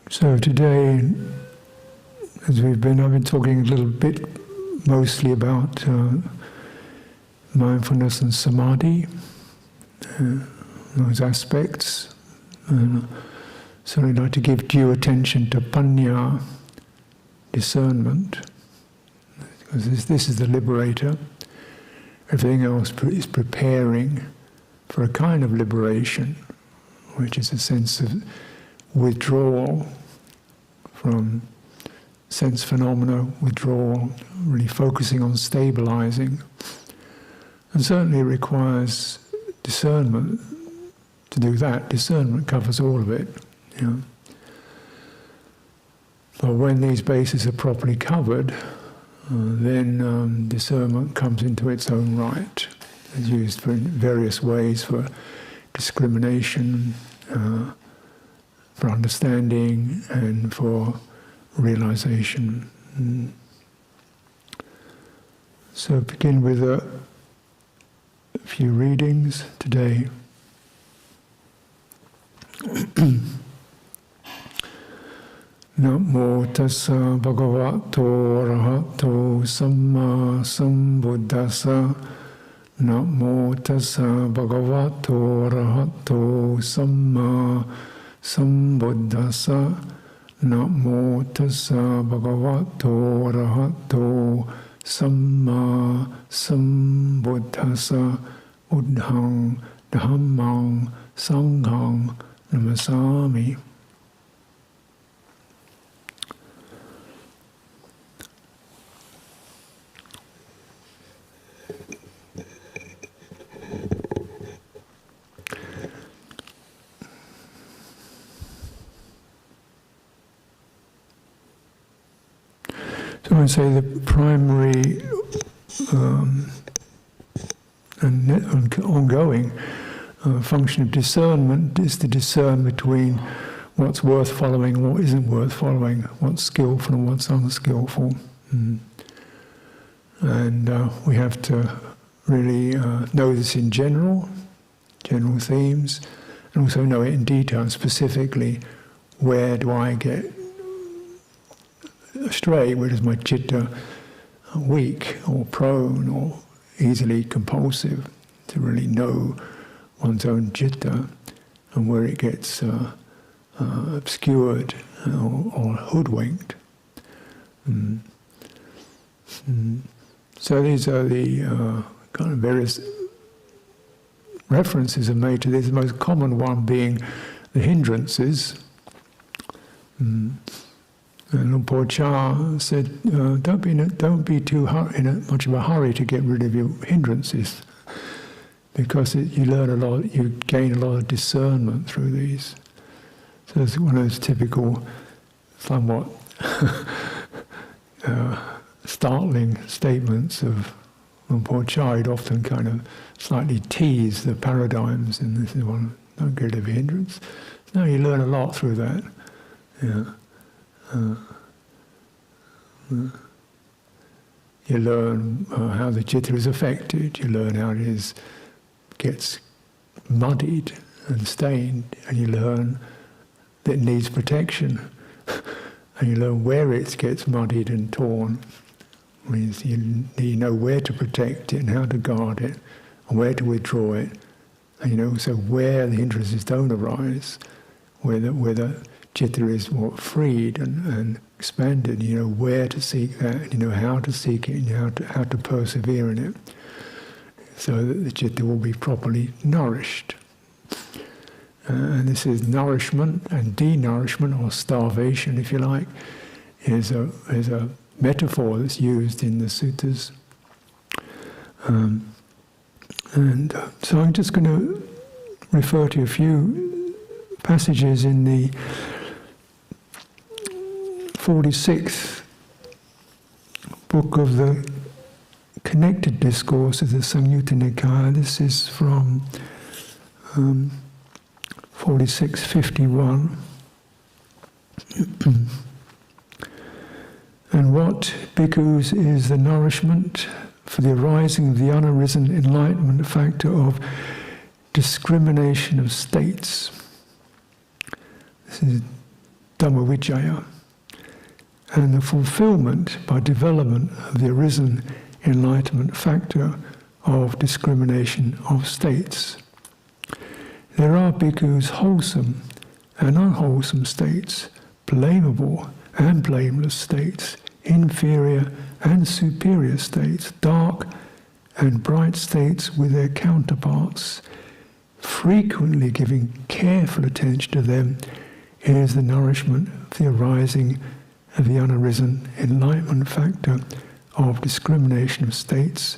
So today, as I've been talking a little bit mostly about mindfulness and samadhi, those aspects. So I'd like to give due attention to panya, discernment, because this is the liberator. Everything else is preparing for a kind of liberation, which is a sense of withdrawal from sense phenomena, withdrawal, really focusing on stabilizing. And certainly it requires discernment to do that. Discernment covers all of it. You know. But when these bases are properly covered, then discernment comes into its own right. It's used in various ways for discrimination, for understanding, and for realization. So begin with a few readings today. Namo tassa bhagavato arahato samma sambuddhassa. Namo tassa bhagavato arahato samma sambuddhassa. Namo tassa bhagavato arahato samma sambuddhassa. Buddhaṃ dhammāṃ saṅghāṃ namasāmi. So I say the primary and ongoing function of discernment is to discern between what's worth following and what isn't worth following, what's skillful and what's unskillful. And we have to really know this in general themes, and also know it in detail, specifically, where do I get astray, where is my citta weak or prone or easily compulsive, to really know one's own citta and where it gets obscured or hoodwinked. So these are the kind of various references are made to this, the most common one being the hindrances. And Luang Por Chah said, don't be too in much of a hurry to get rid of your hindrances, because you learn a lot, you gain a lot of discernment through these. So it's one of those typical, somewhat startling statements of Luang Por Chah. He'd often kind of slightly tease the paradigms, and this is one, don't get rid of your hindrance. No, you learn a lot through that. Yeah. You learn how the citta is affected, you learn how it gets muddied and stained, and you learn that it needs protection, and you learn where it gets muddied and torn. Means you know where to protect it and how to guard it, and where to withdraw it, and you know also where the hindrances don't arise, where the citta is more freed and expanded. You know where to seek that, and you know how to seek it, and you know how to persevere in it, so that the citta will be properly nourished. And this is nourishment and denourishment, or starvation, if you like, is a metaphor that's used in the suttas. So I'm just going to refer to a few passages in the 46th book of the Connected Discourse of the Samyutta Nikaya. This is from 4651. And what, bhikkhus, is the nourishment for the arising of the unarisen enlightenment factor of discrimination of states? This is Dhammavicaya, and the fulfillment by development of the arisen enlightenment factor of discrimination of states. There are bhikkhus wholesome and unwholesome states, blamable and blameless states, inferior and superior states, dark and bright states with their counterparts. Frequently giving careful attention to them is the nourishment of the arising of the unarisen enlightenment factor of discrimination of states,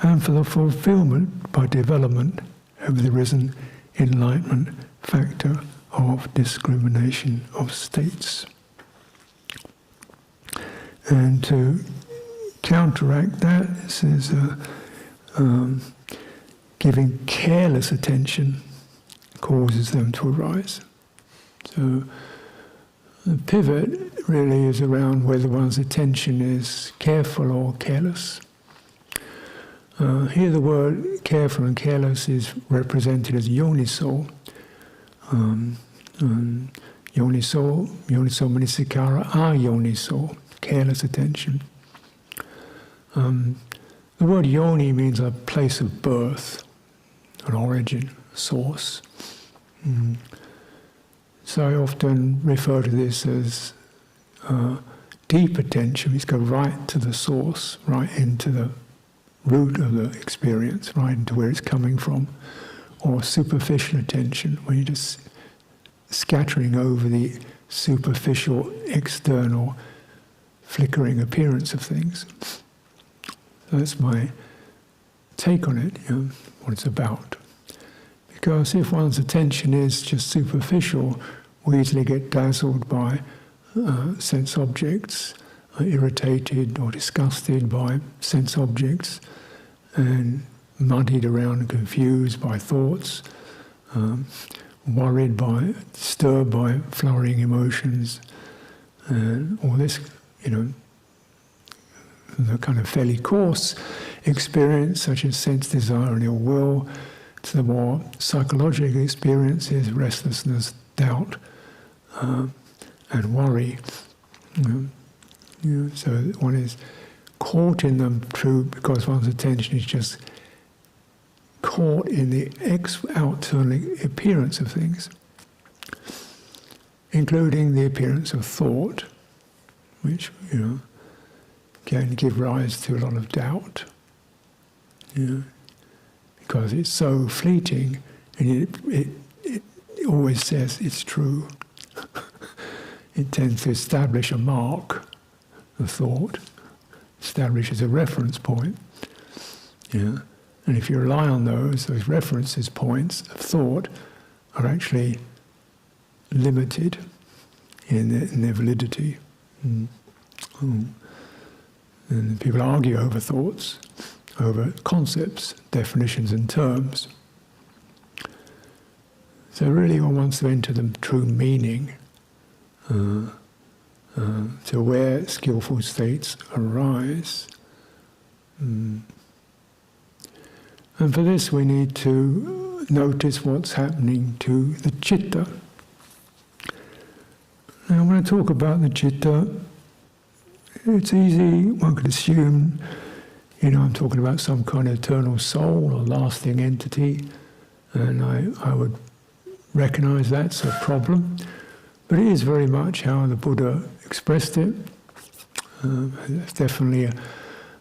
and for the fulfillment by development of the arisen enlightenment factor of discrimination of states. And to counteract that, it says, giving careless attention causes them to arise. So the pivot really is around whether one's attention is careful or careless. Here the word careful and careless is represented as yoniso. Yoniso manasikara, ayoniso, careless attention. The word yoni means a place of birth, an origin, source. So I often refer to this as deep attention. It's go right to the source, right into the root of the experience, right into where it's coming from. Or superficial attention, where you're just scattering over the superficial, external, flickering appearance of things. So that's my take on it, what it's about. Because if one's attention is just superficial, we easily get dazzled by sense objects, irritated or disgusted by sense objects, and muddied around and confused by thoughts, worried by, disturbed by flurrying emotions, and all this, the kind of fairly coarse experience, such as sense desire and ill will, to the more psychological experiences, restlessness, doubt, and worry. So one is caught in them through because one's attention is just caught in the outturned appearance of things, including the appearance of thought, which can give rise to a lot of doubt, because it's so fleeting, and it always says it's true. It tends to establish a mark of thought, establishes a reference point. And if you rely on those references points of thought are actually limited in their validity. And people argue over thoughts, over concepts, definitions and terms. So really one wants to enter the true meaning, to where skillful states arise. And for this we need to notice what's happening to the citta. Now when I talk about the citta, it's easy, one could assume, I'm talking about some kind of eternal soul or lasting entity, and I would recognize that's a problem. But it is very much how the Buddha expressed it. It's definitely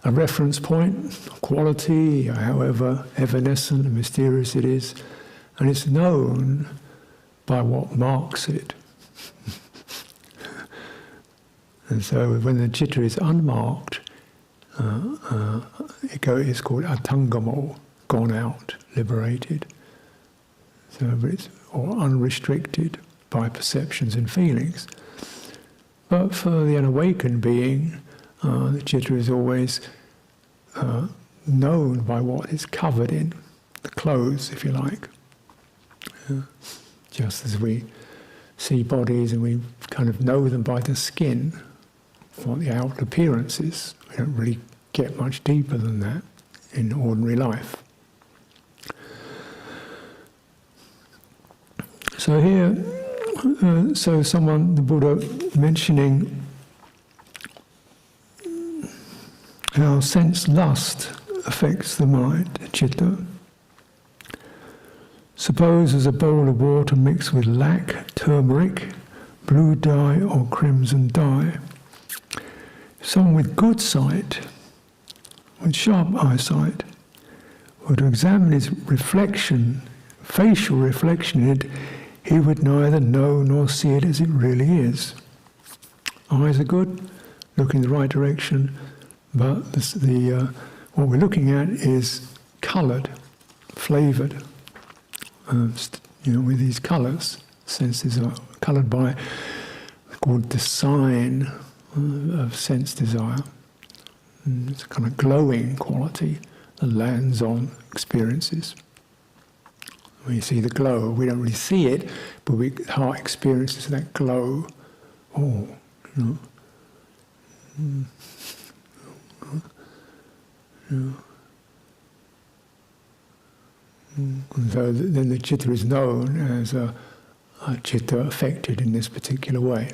a reference point, a quality, however evanescent and mysterious it is, and it's known by what marks it. And so when the citta is unmarked, it's called atangamo, gone out, liberated. So or unrestricted by perceptions and feelings. But for the unawakened being, the citta is always known by what it's covered in, the clothes, if you like. Just as we see bodies and we kind of know them by the skin, what the outer appearance is. We don't really get much deeper than that in ordinary life. So here So the Buddha mentioning how sense lust affects the mind, citta. Suppose there's a bowl of water mixed with lac, turmeric, blue dye or crimson dye. Someone with good sight, with sharp eyesight, were to examine his reflection, facial reflection in it, he would neither know nor see it as it really is. Eyes are good, look in the right direction, but what we're looking at is coloured, flavoured, with these colours. Senses are coloured by, called the sign of sense desire. It's a kind of glowing quality that lands on experiences. We see the glow. We don't really see it, but the heart experiences that glow. Oh, And so then the citta is known as a citta affected in this particular way.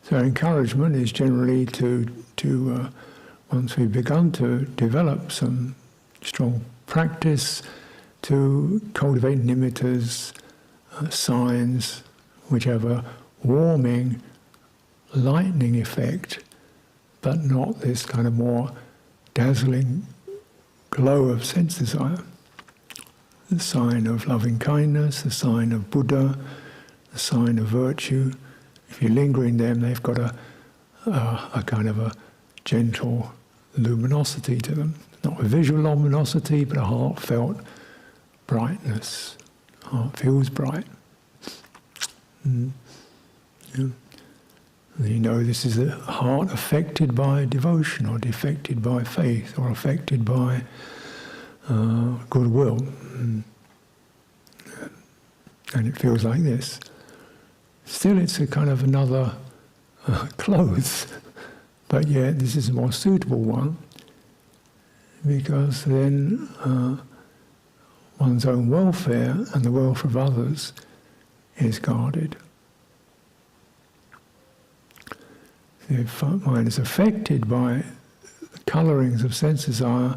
So encouragement is generally to once we've begun to develop some strong practice, to cultivate nimittas, signs, which have a warming, lightening effect, but not this kind of more dazzling glow of sense desire. The sign of loving kindness, the sign of Buddha, the sign of virtue. If you linger in them, they've got a kind of a gentle luminosity to them. Not a visual luminosity, but a heartfelt brightness. Heart feels bright. This is a heart affected by devotion, or affected by faith, or affected by goodwill. And it feels like this. Still, it's a kind of another clothes, but yet this is a more suitable one, because then one's own welfare and the welfare of others is guarded. If mind is affected by the colourings of sense desire,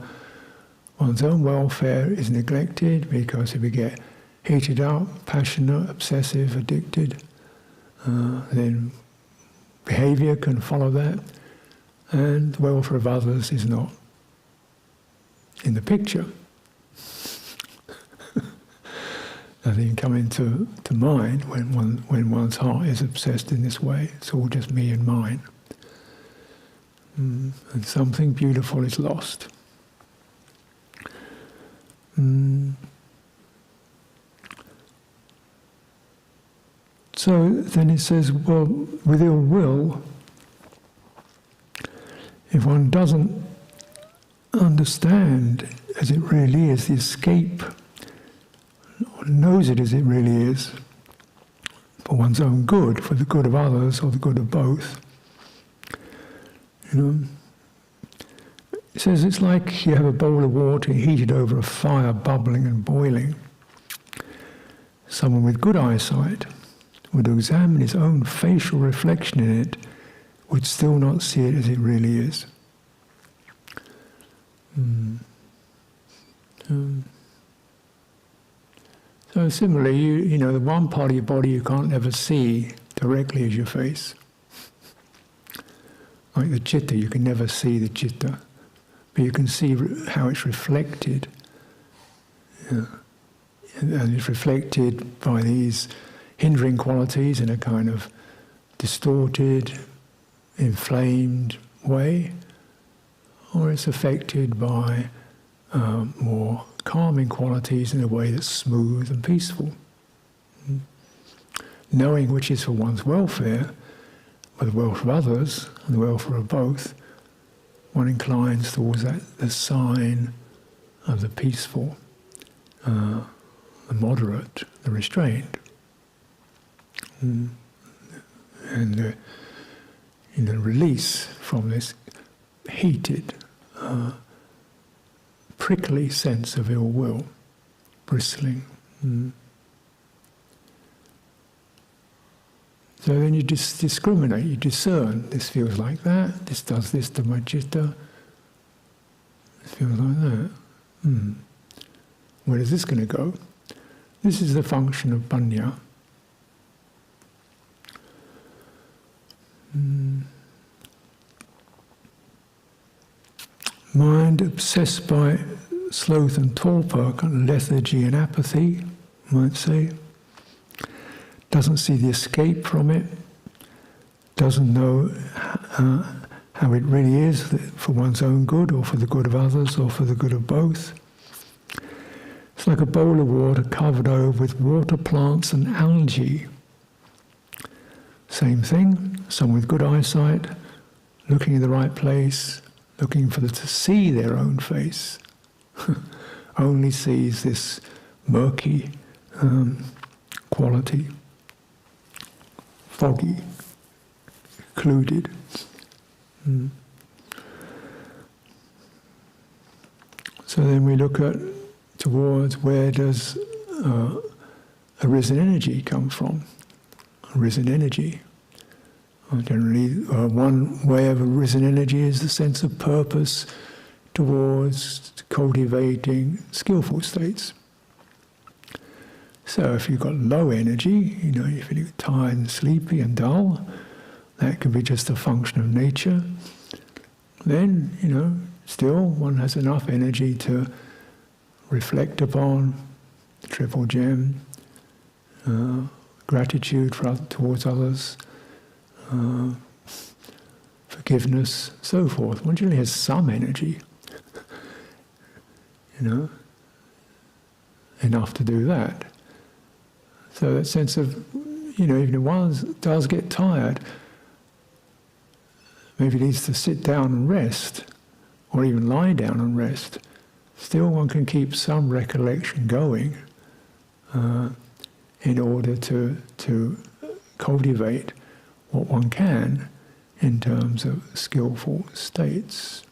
one's own welfare is neglected, because if we get heated up, passionate, obsessive, addicted, then behaviour can follow that, and the welfare of others is not in the picture. Nothing come into mind when one's heart is obsessed in this way. It's all just me and mine. And something beautiful is lost. So then it says, well, with ill will, if one doesn't understand as it really is the escape, or knows it as it really is, for one's own good, for the good of others, or the good of both, it says it's like you have a bowl of water heated over a fire, bubbling and boiling. Someone with good eyesight would examine his own facial reflection in it, would still not see it as it really is. So similarly, the one part of your body you can't ever see directly as your face. Like the citta, you can never see the citta, but you can see how it's reflected. And it's reflected by these hindering qualities in a kind of distorted, inflamed way, or it's affected by more calming qualities in a way that's smooth and peaceful. Knowing which is for one's welfare, for the welfare of others and the welfare of both, one inclines towards the sign of the peaceful, the moderate, the restrained. And the release from this heated, prickly sense of ill will, bristling. So then you discriminate, you discern. This feels like that, this does this to my citta. This feels like that. Where is this going to go? This is the function of panya. Mind obsessed by sloth and torpor, kind of lethargy and apathy, you might say. Doesn't see the escape from it. Doesn't know how it really is for one's own good, or for the good of others, or for the good of both. It's like a bowl of water covered over with water plants and algae. Same thing, someone with good eyesight, looking in the right place, looking for them to see their own face, only sees this murky quality, foggy, occluded. So then we look towards where does arisen energy come from? Arisen energy. Generally, one way of arisen energy is the sense of purpose towards cultivating skillful states. So if you've got low energy, you're feeling tired and sleepy and dull, that could be just a function of nature. Then, still one has enough energy to reflect upon the Triple Gem, gratitude towards others, forgiveness, so forth. One generally has some energy, enough to do that. So that sense of, even if one does get tired, maybe needs to sit down and rest, or even lie down and rest, still one can keep some recollection going in order to cultivate what one can in terms of skillful states.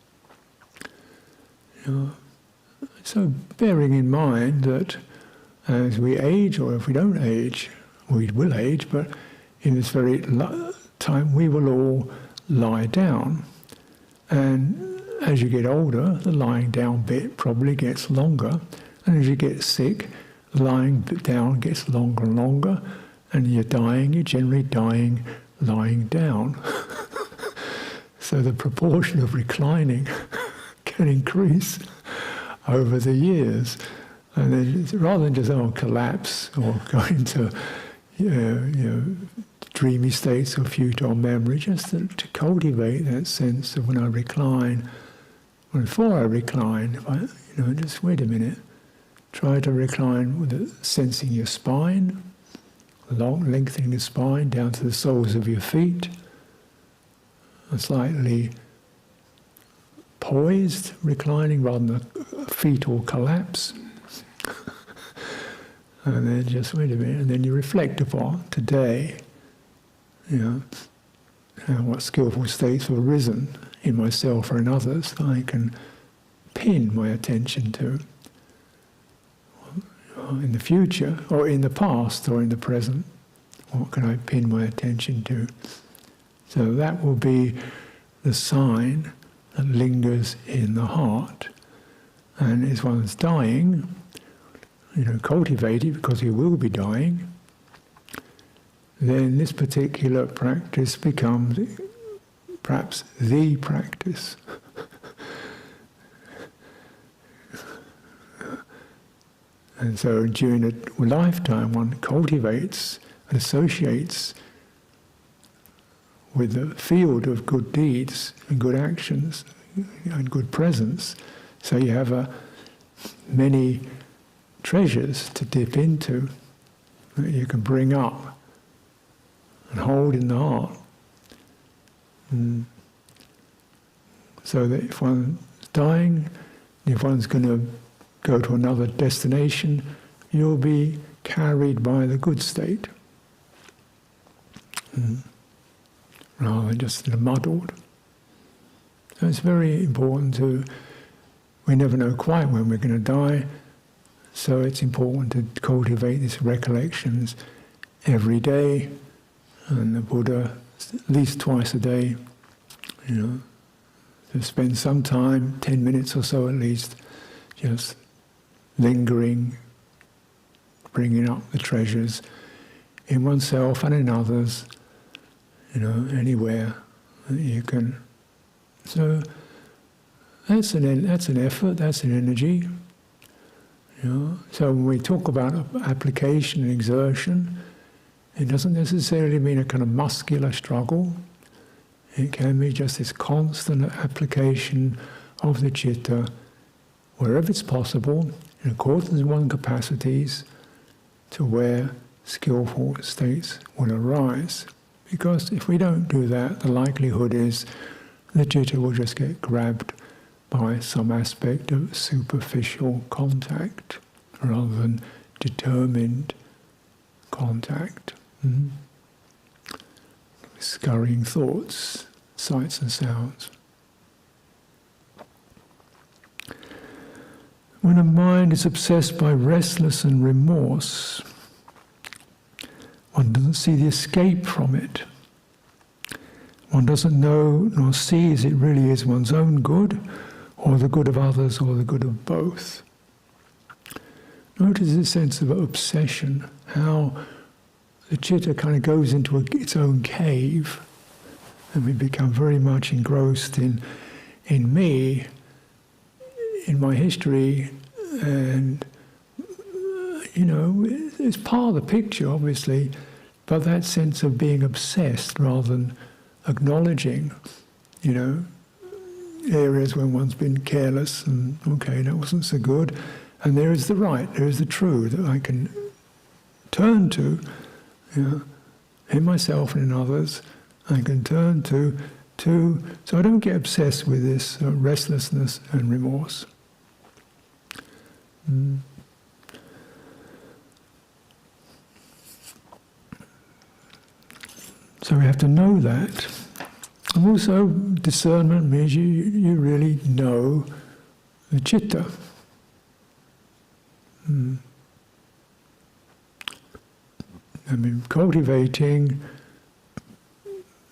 So bearing in mind that as we age, or if we don't age, we will age, but in this very time we will all lie down. And as you get older, the lying down bit probably gets longer. And as you get sick, lying down gets longer and longer. And you're generally dying lying down. So the proportion of reclining can increase over the years. And then rather than just collapse or go into dreamy states or futile memory, just to cultivate that sense of when I recline, before I recline, if I, just wait a minute, try to recline with sensing your spine, lengthening the spine down to the soles of your feet, slightly poised, reclining rather than a fetal collapse. And then just wait a minute, and then you reflect upon today, what skillful states have arisen in myself or in others that I can pin my attention to in the future, or in the past, or in the present. What can I pin my attention to? So that will be the sign that lingers in the heart. And as one's dying, cultivate it, because you will be dying, then this particular practice becomes perhaps the practice. And so during a lifetime one cultivates and associates with the field of good deeds and good actions and good presence. So you have many treasures to dip into that you can bring up and hold in the heart. So that if one's dying, if one's going to go to another destination, you'll be carried by the good state, rather than just muddled. So it's very important we never know quite when we're going to die, So it's important to cultivate these recollections every day, and the Buddha at least twice a day, to spend some time, 10 minutes or so at least, just lingering, bringing up the treasures in oneself and in others, anywhere that you can. So that's an effort, that's an energy. So when we talk about application and exertion, it doesn't necessarily mean a kind of muscular struggle. It can be just this constant application of the citta, wherever it's possible, in accordance with one's capacities, to where skillful states will arise. Because if we don't do that, the likelihood is the citta will just get grabbed by some aspect of superficial contact rather than determined contact. Scurrying thoughts, sights and sounds. When a mind is obsessed by restless and remorse, one doesn't see the escape from it. One doesn't know nor see as it really is one's own good, or the good of others, or the good of both. Notice this sense of obsession, how the citta kind of goes into its own cave, and we become very much engrossed in me, in my history, and it's part of the picture, obviously, but that sense of being obsessed rather than acknowledging, areas when one's been careless and, okay, that wasn't so good, and there is the right, there is the true that I can turn to, in myself and in others. I can turn to, so I don't get obsessed with this restlessness and remorse. So we have to know that. And also, discernment means you really know the citta. Cultivating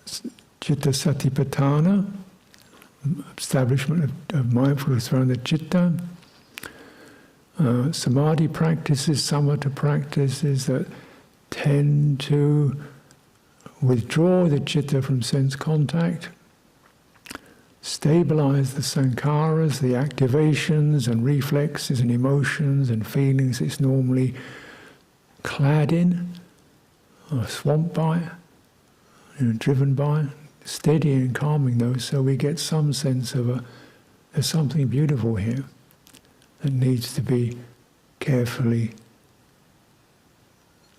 citta satipatthana, establishment of mindfulness around the citta. Samadhi practices, samatha practices that tend to withdraw the citta from sense contact, stabilize the sankharas, the activations and reflexes and emotions and feelings it's normally clad in, or swamped by, driven by, steadying and calming those, so we get some sense of there's something beautiful here that needs to be carefully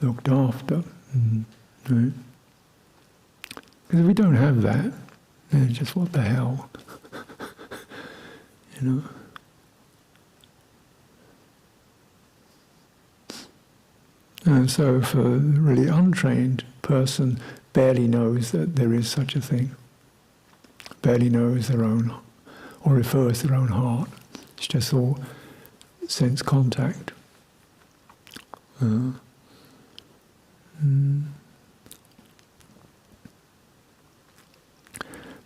looked after. Right? Because if we don't have that, then just what the hell? And so for a really untrained person, barely knows that there is such a thing. Barely knows their own, or refers to their own heart. It's just all sense contact.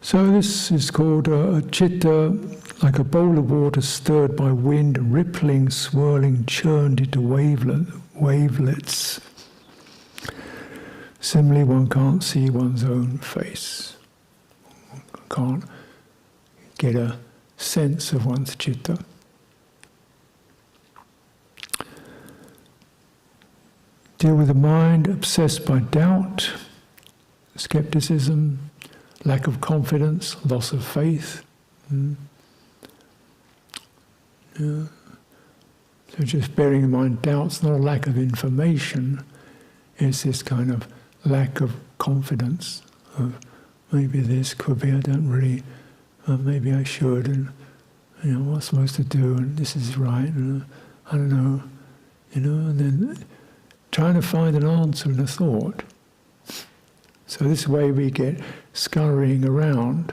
So this is called a citta, like a bowl of water stirred by wind, rippling, swirling, churned into wavelets. Similarly, one can't see one's own face. One can't get a sense of one's citta. Deal with the mind obsessed by doubt, skepticism, lack of confidence, loss of faith. So just bearing in mind, doubt's not a lack of information, it's this kind of lack of confidence of maybe this could be, I don't really, maybe I should, and what I'm supposed to do, and this is right, and I don't know, and then trying to find an answer in a thought. So this way we get scurrying around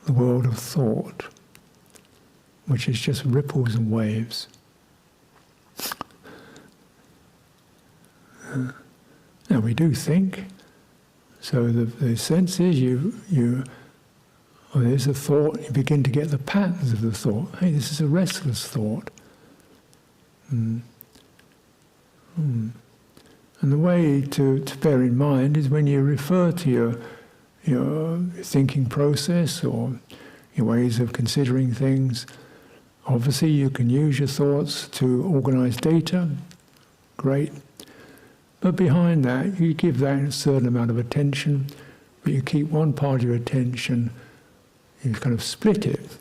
the world of thought, which is just ripples and waves. Now we do think. So the sense is there's a thought, you begin to get the patterns of the thought. Hey, this is a restless thought. And the way to bear in mind is when you refer to your thinking process or your ways of considering things, obviously you can use your thoughts to organize data, great. But behind that, you give that a certain amount of attention, but you keep one part of your attention, you kind of split it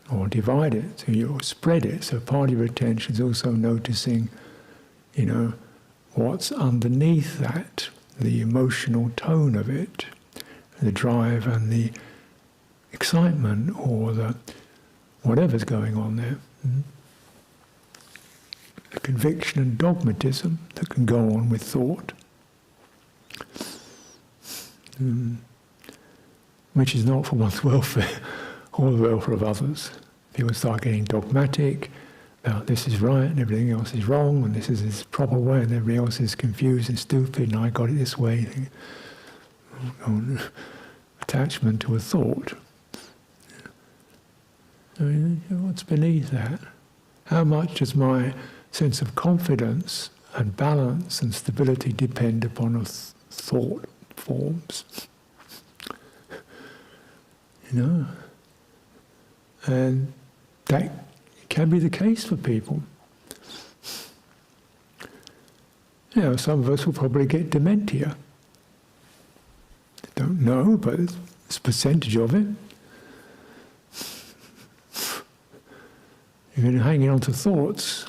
or divide it, so you spread it. So part of your attention is also noticing, what's underneath that, the emotional tone of it, the drive and the excitement or the whatever's going on there. The conviction and dogmatism that can go on with thought, which is not for one's welfare or the welfare of others. People start getting dogmatic about this is right and everything else is wrong, and this is this proper way and everything else is confused and stupid and I got it this way. Attachment to a thought. What's beneath that? How much does my sense of confidence and balance and stability depend upon thought forms? And that can be the case for people. Some of us will probably get dementia. Don't know, but it's a percentage of it. You've been hanging on to thoughts,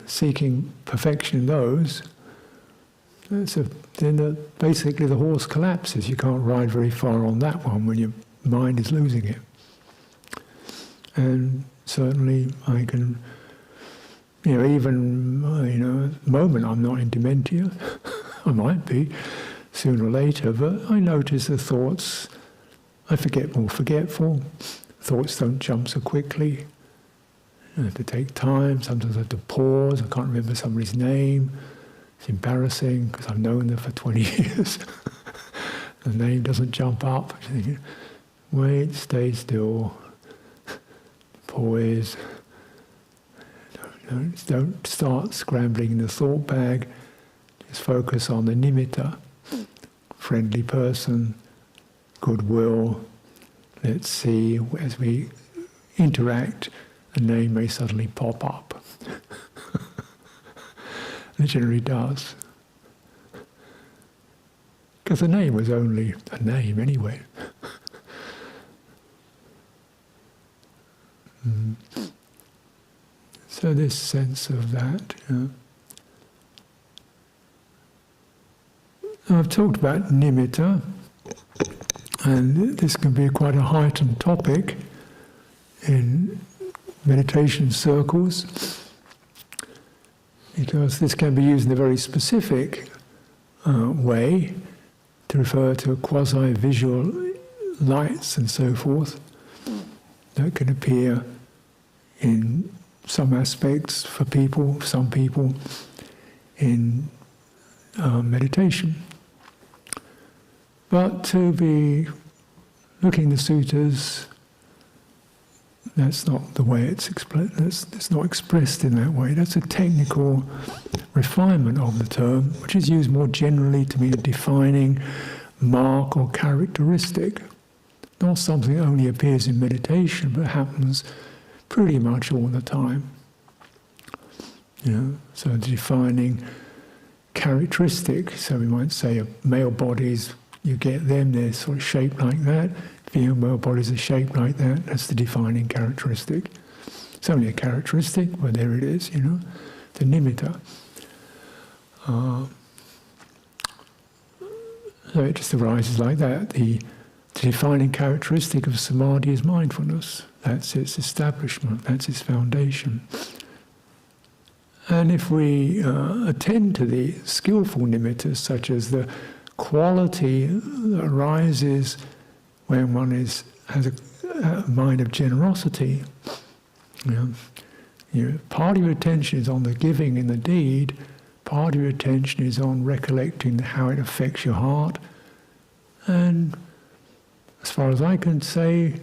seeking perfection in those, then basically the horse collapses. You can't ride very far on that one when your mind is losing it. And certainly I can, even, at the moment I'm not in dementia. I might be sooner or later, but I notice the thoughts, I get more forgetful. Thoughts don't jump so quickly. I have to take time. Sometimes I have to pause. I can't remember somebody's name. It's embarrassing because I've known them for 20 years. The name doesn't jump up. Wait, stay still. Poise. Don't start scrambling in the thought bag. Just focus on the nimitta. Friendly person, goodwill. Let's see, as we interact, a name may suddenly pop up. And it generally does. Because the name was only a name anyway. So this sense of that. I've talked about nimitta. And this can be quite a heightened topic in meditation circles, because this can be used in a very specific way to refer to quasi-visual lights and so forth that can appear in some aspects for people, some people, in meditation. But to be looking at the suttas, that's not the way it's explained. It's not expressed in that way. That's a technical refinement of the term, which is used more generally to mean a defining mark or characteristic. Not something that only appears in meditation, but happens pretty much all the time. So the defining characteristic. So we might say male bodies. You get them, they're sort of shaped like that. Female bodies are shaped like that. That's the defining characteristic. It's only a characteristic, but there it is, the nimitta. So it just arises like that. The defining characteristic of samadhi is mindfulness. That's its establishment, that's its foundation. And if we attend to the skillful nimittas, such as the quality that arises when one has a mind of generosity, Part of your attention is on the giving in the deed, part of your attention is on recollecting how it affects your heart. And as far as I can say,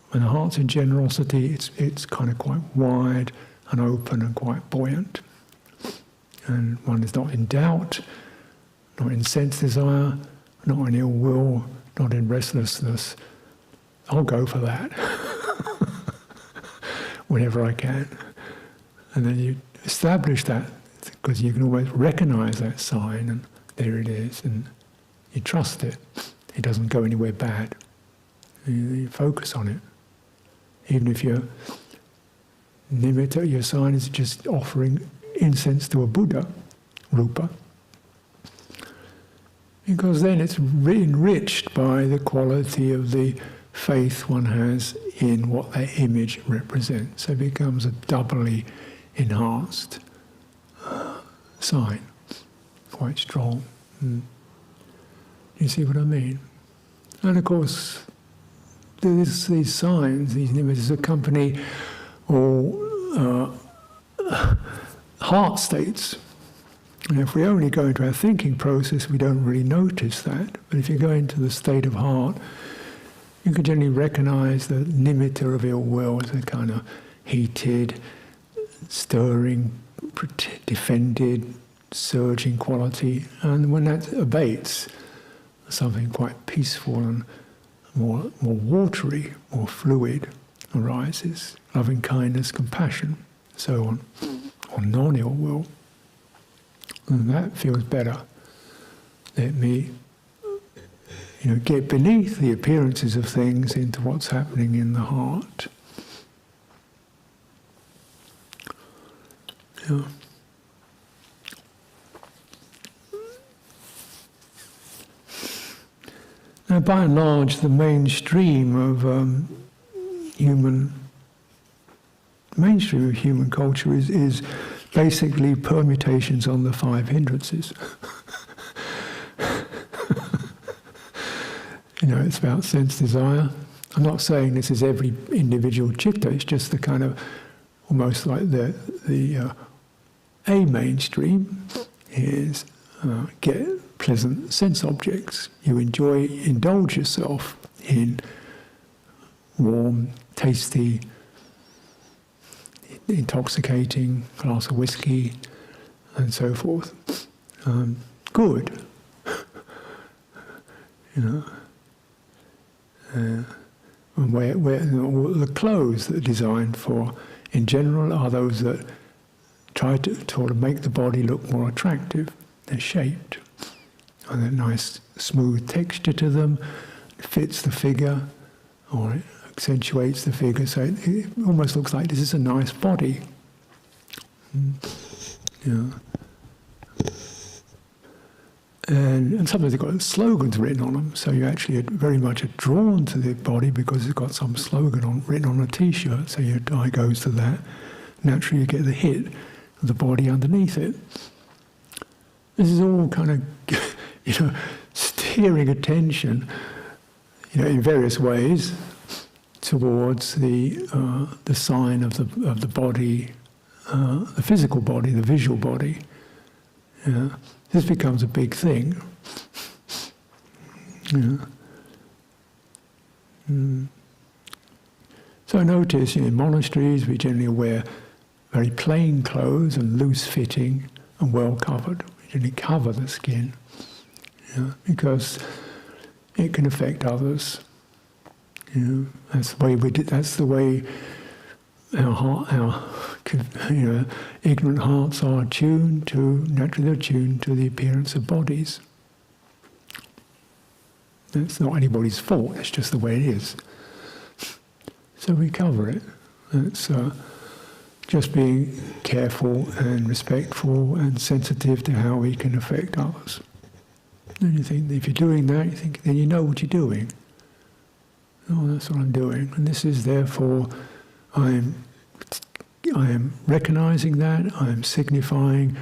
when the heart's in generosity, it's kind of quite wide and open and quite buoyant. And one is not in doubt, not in sense desire, not in ill will, not in restlessness. I'll go for that whenever I can. And then you establish that, because you can always recognize that sign, and there it is, and you trust it. It doesn't go anywhere bad. You focus on it. Even if your nimitta, your sign, is just offering incense to a Buddha, rupa. Because then it's enriched by the quality of the faith one has in what that image represents. So it becomes a doubly enhanced sign, quite strong. You see what I mean? And of course, these signs, these images accompany all heart states. And if we only go into our thinking process, we don't really notice that. But if you go into the state of heart, you can generally recognize the nimitta of ill will as a kind of heated, stirring, defended, surging quality. And when that abates, something quite peaceful and more watery, more fluid arises. Loving kindness, compassion, so on, or non-ill will. And that feels better. Let me, get beneath the appearances of things into what's happening in the heart. Yeah. Now, by and large, the mainstream of human culture is basically permutations on the 5 hindrances. It's about sense desire. I'm not saying this is every individual citta, it's just the kind of, almost like the A mainstream is get pleasant sense objects. You indulge yourself in warm, tasty, intoxicating glass of whiskey and so forth. Good. Where the clothes that are designed for, in general, are those that try to sort of make the body look more attractive. They're shaped. And a nice smooth texture to them, it fits the figure, or it accentuates the figure, so it almost looks like this is a nice body. And sometimes they've got slogans written on them, so you actually are very much drawn to the body because it's got some slogan written on a t-shirt, so your eye goes to that. Naturally you get the hit of the body underneath it. This is all kind of, steering attention, in various ways towards the sign of the body, the physical body, the visual body. This becomes a big thing. So I notice in monasteries we generally wear very plain clothes and loose-fitting and well covered. We generally cover the skin, because it can affect others. That's the way we did. That's the way our ignorant hearts are naturally attuned to the appearance of bodies. That's not anybody's fault. It's just the way it is. So we cover it. It's just being careful and respectful and sensitive to how we can affect others. And you think, if you're doing that, then you know what you're doing. Oh, that's what I'm doing. And this is therefore, I am recognizing that, I am signifying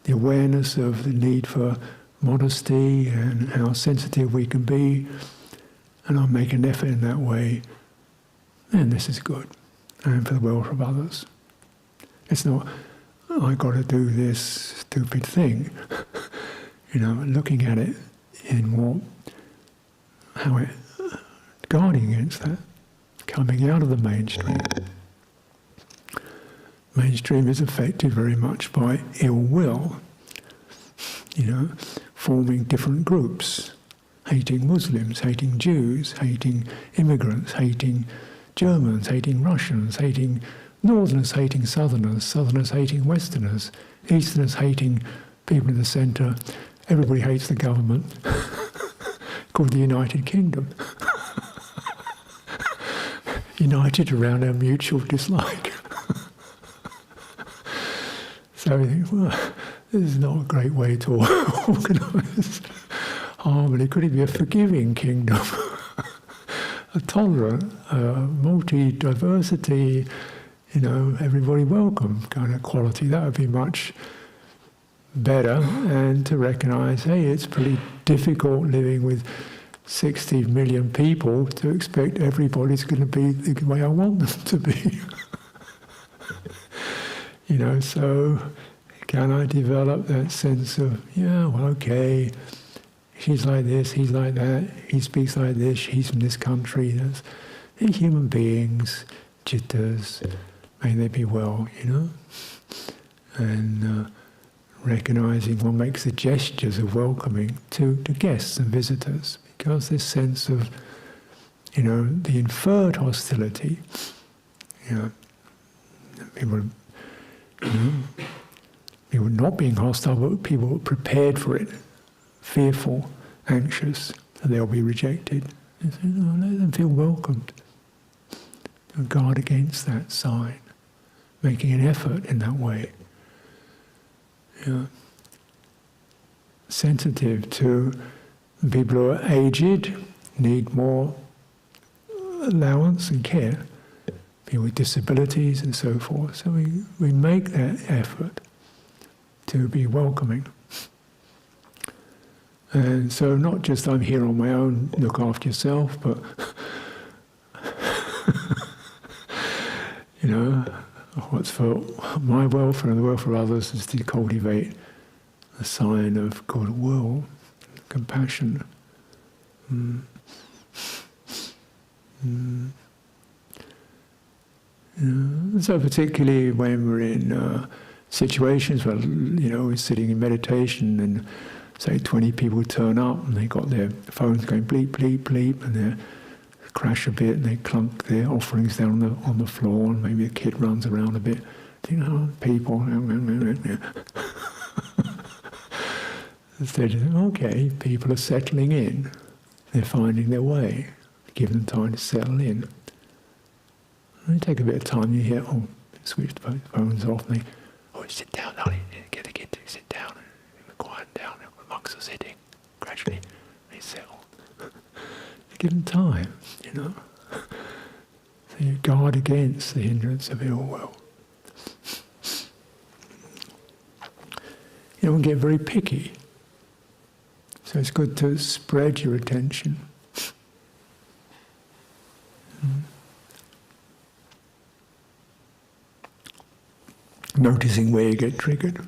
the awareness of the need for modesty and how sensitive we can be, and I'll make an effort in that way, and this is good, and for the welfare of others. It's not, I got to do this stupid thing. Looking at it in how it, guarding against that, coming out of the mainstream. Mainstream is affected very much by ill will, forming different groups, hating Muslims, hating Jews, hating immigrants, hating Germans, hating Russians, hating Northerners, hating Southerners, Southerners hating Westerners, Easterners hating people in the centre. Everybody hates the government, called the United Kingdom. United around our mutual dislike. So we think, well, this is not a great way to organise harmony. Could it be a forgiving kingdom? A tolerant, multi-diversity, everybody welcome kind of quality. That would be much better. And to recognise, hey, it's pretty difficult living with 60 million people to expect everybody's going to be the way I want them to be. So can I develop that sense of, okay, she's like this, he's like that, he speaks like this, he's from this country, they're human beings, Chithurst, may they be well, And recognising one makes the gestures of welcoming to guests and visitors, because this sense of, the inferred hostility, people not being hostile, but people prepared for it, fearful, anxious, that they'll be rejected. Let them feel welcomed. And guard against that sign, making an effort in that way. Sensitive to people who are aged, need more allowance and care, people with disabilities and so forth. So we make that effort to be welcoming. And so not just I'm here on my own, look after yourself, but what's for my welfare and the welfare of others is to cultivate a sign of goodwill, compassion. So particularly when we're in situations where, we're sitting in meditation and say 20 people turn up and they've got their phones going bleep, bleep, bleep, and they crash a bit and they clunk their offerings down on the floor, and maybe a kid runs around a bit. People. Instead of, okay, people are settling in. They're finding their way. Give them time to settle in. And you take a bit of time, you hear, switch the phones off, and they, sit down, darling, get the kid to sit down, and quiet down, the monks are sitting. Gradually, they settle. Give them time, So you guard against the hindrance of ill will. You don't get very picky. So it's good to spread your attention. Noticing where you get triggered.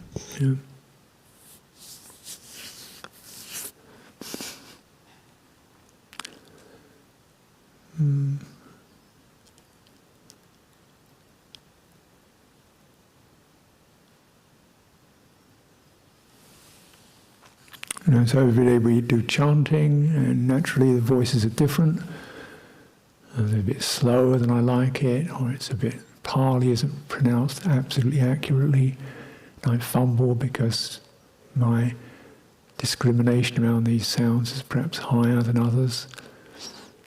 So every day we do chanting, and naturally the voices are different. It's a bit slower than I like it, or it's a bit Pali isn't pronounced absolutely accurately. I fumble because my discrimination around these sounds is perhaps higher than others.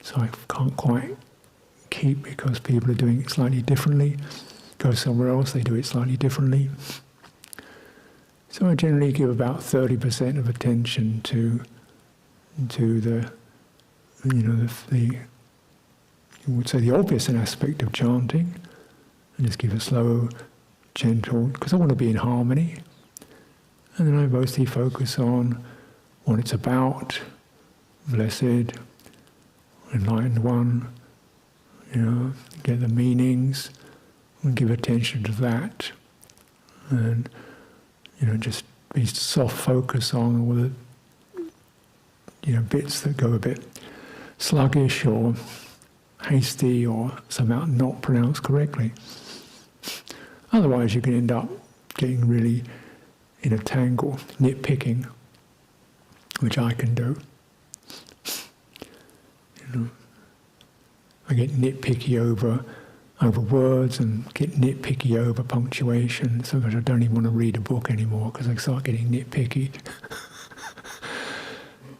So I can't quite keep because people are doing it slightly differently. Go somewhere else, they do it slightly differently. So I generally give about 30% of attention to the you would say the obvious aspect of chanting, and just give a slow, gentle, because I want to be in harmony. And then I mostly focus on what it's about, blessed, enlightened one, get the meanings, and give attention to that. And just be soft focus on all the bits that go a bit sluggish or hasty or somehow not pronounced correctly. Otherwise you can end up getting really in a tangle, nitpicking, which I can do. I get nitpicky over words and get nitpicky over punctuation. Sometimes I don't even want to read a book anymore because I start getting nitpicky.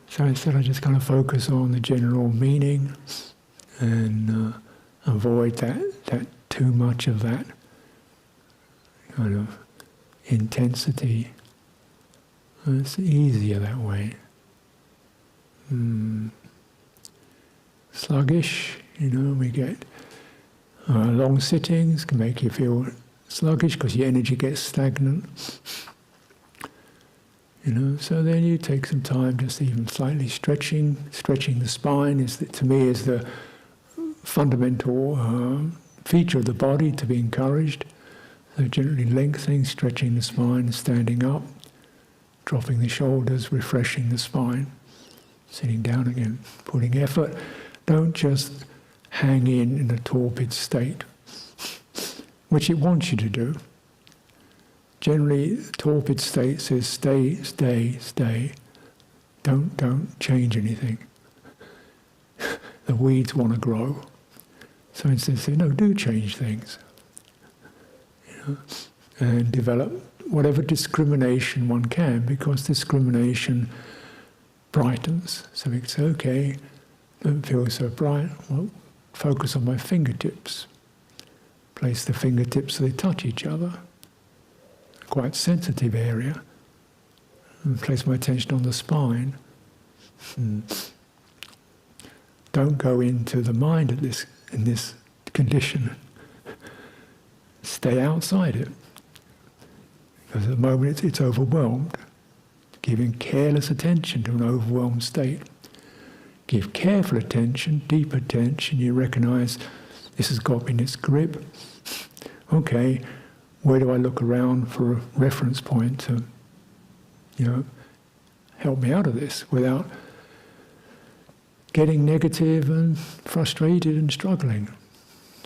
So instead I just kind of focus on the general meaning and avoid that too much of that kind of intensity. It's easier that way. Sluggish, we get long sittings can make you feel sluggish because your energy gets stagnant. So then you take some time just even slightly stretching the spine to me is the fundamental feature of the body to be encouraged. So generally lengthening, stretching the spine, standing up, dropping the shoulders, refreshing the spine, sitting down again, putting effort. Don't just hang in a torpid state, which it wants you to do. Generally, torpid state says stay, stay, stay. Don't change anything. The weeds want to grow. So instead say, no, do change things. And develop whatever discrimination one can, because discrimination brightens. So we can say, okay, don't feel so bright. Well, focus on my fingertips. Place the fingertips so they touch each other. Quite sensitive area. And place my attention on the spine. Don't go into the mind in this condition. Stay outside it. Because at the moment it's overwhelmed. Giving careless attention to an overwhelmed state. Give careful attention, deep attention, you recognize this has got me in its grip. Okay, where do I look around for a reference point to, help me out of this without getting negative and frustrated and struggling?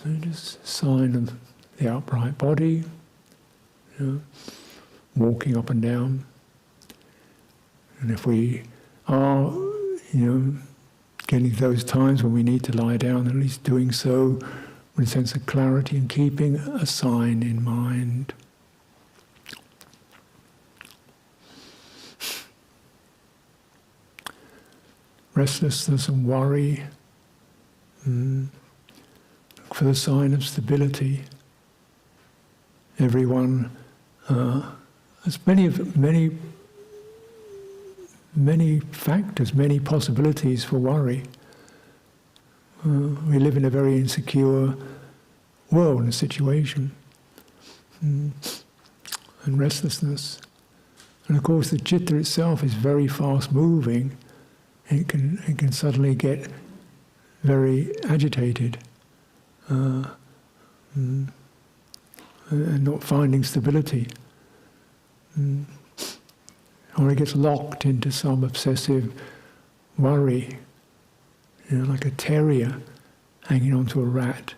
So just a sign of the upright body, walking up and down. And if we are, getting those times when we need to lie down, at least doing so with a sense of clarity and keeping a sign in mind. Restlessness and worry, look for the sign of stability. Everyone has many factors, many possibilities for worry. We live in a very insecure world and situation, and restlessness. And of course the citta itself is very fast moving. It can suddenly get very agitated and not finding stability. Or it gets locked into some obsessive worry, like a terrier hanging onto a rat,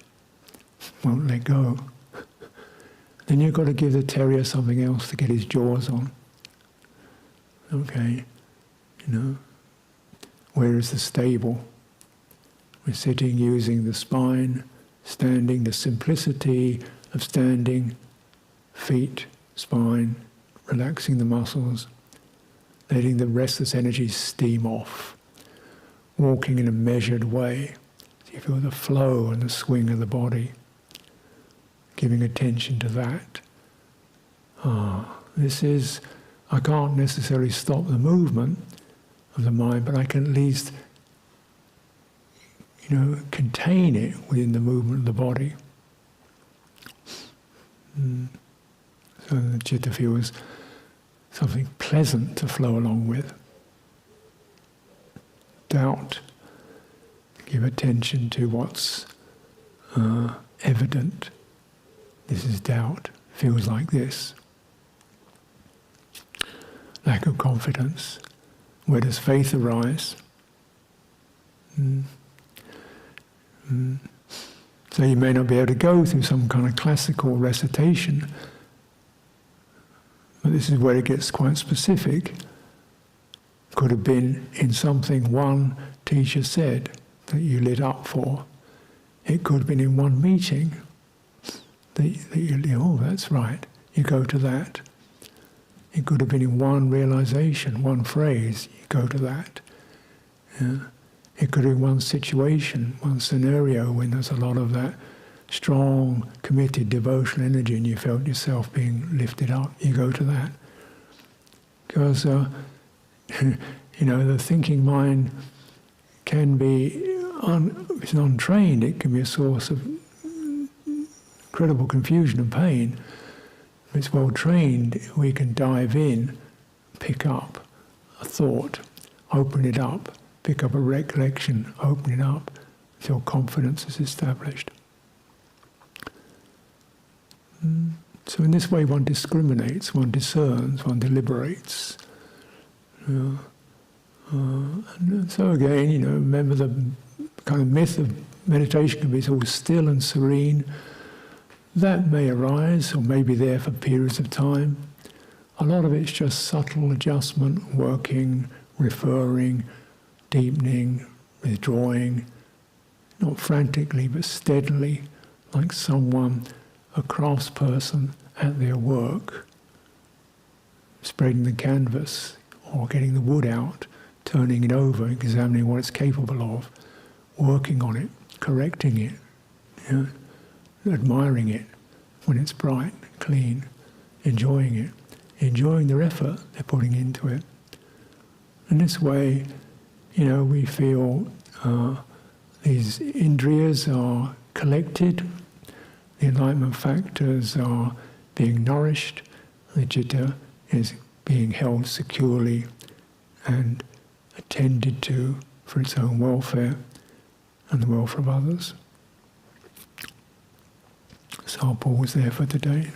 won't let go. Then you've got to give the terrier something else to get his jaws on. Okay, where is the stable? We're sitting using the spine, standing, the simplicity of standing, feet, spine, relaxing the muscles, letting the restless energies steam off, walking in a measured way. So you feel the flow and the swing of the body, giving attention to that. I can't necessarily stop the movement of the mind, but I can at least, contain it within the movement of the body. So the citta feels something pleasant to flow along with. Doubt. Give attention to what's evident. This is doubt. Feels like this. lack of confidence? Where does faith arise? So you may not be able to go through some kind of classical recitation, but this is where it gets quite specific. Could have been in something one teacher said that you lit up for. It could have been in one meeting that you, oh, that's right, you go to that. It could have been in one realization, one phrase, you go to that. Yeah. It could have been one situation, one scenario when there's a lot of that strong, committed, devotional energy and you felt yourself being lifted up, you go to that. Because, the thinking mind can be, if it's untrained, it can be a source of incredible confusion and pain. If it's well trained, we can dive in, pick up a thought, open it up, pick up a recollection, open it up until confidence is established. So in this way one discriminates, one discerns, one deliberates. And so again, remember the kind of myth of meditation can be all still and serene. That may arise or may be there for periods of time. A lot of it's just subtle adjustment, working, referring, deepening, withdrawing, not frantically but steadily, like someone, a craftsperson at their work, spreading the canvas or getting the wood out, turning it over, examining what it's capable of, working on it, correcting it, admiring it when it's bright, clean, enjoying it, enjoying their effort they're putting into it. In this way, we feel these indriyas are collected, the enlightenment factors are being nourished, the citta is being held securely and attended to for its own welfare and the welfare of others. So I'll pause there for today.